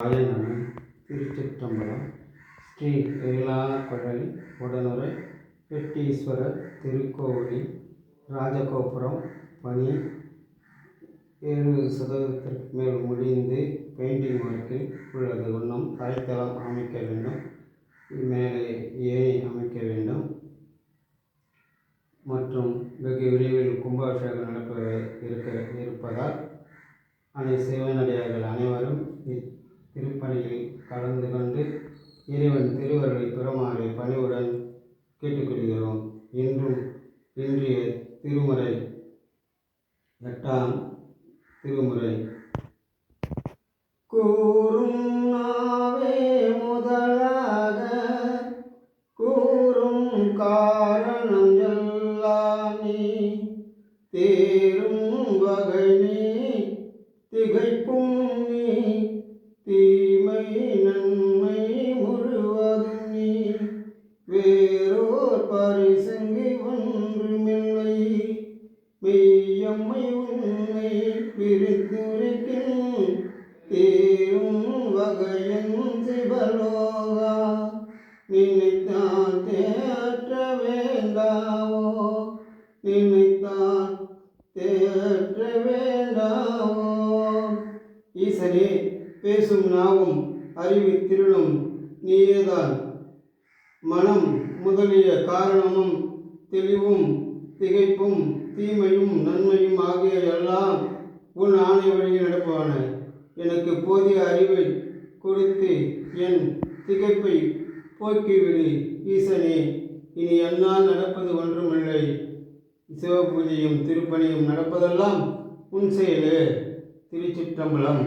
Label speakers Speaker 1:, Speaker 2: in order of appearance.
Speaker 1: ஆயனன திருச்சிற்றம்பலம். ஸ்ரீ வேளாக்குழலி உடனுரை வெட்டீஸ்வரர் திருக்கோவிலில் ராஜகோபுரம் பணி 7% மேல் முடிந்து பெயிண்டிங் ஒர்க்கில் உள்ளது. இன்னும் தரைத்தளம் அமைக்க வேண்டும், மேலே ஏணி அமைக்க வேண்டும் மற்றும் வெகு விரைவில் கும்பாபிஷேகம் இருப்பதால் சிவனடியார்கள் அனைவரும் திருப்பணியில் கலந்து கொண்டு இறைவன் திருவருளை பெறுமாறு பணிவுடன் கேட்டுக்கொள்கிறோம். இன்றைய திருமுறை 8ஆம் திருமுறை. கூறும் நாவே முதலாக கூறும் காரணம் எல்லாம் நீ, தேரும் வகை நீ, திகைப்பும் நீ, தீமை நன்மை முழுவதும் நீ, வேறோர் பரிசங்கு ஒன்றுமில்லை, மெய்யம்மை உன்னை பிரித்துரைக்கும், தேரும் வகையன் சிவலோகா, நினைத்தான் தேற்ற வேண்டாவோ, நினைத்தான் தேற்ற வேண்டாவோ. ஈசனே, பேசும் நாவும் அறிவு திறனும் நீயேதான், மனம் முதலிய காரணமும் தெளிவும் திகைப்பும் தீமையும் நன்மையும் ஆகிய எல்லாம் உன் ஆணை வழியில் நடப்பவன. எனக்கு போதிய அறிவை கொடுத்து என் திகைப்பை போக்கிவிடு ஈசனே. இனி என்னால் நடப்பது ஒன்றுமில்லை, சிவபூஜையும் திருப்பணியும் நடப்பதெல்லாம் உன் செயலே. திருச்சிற்றம்பலம்.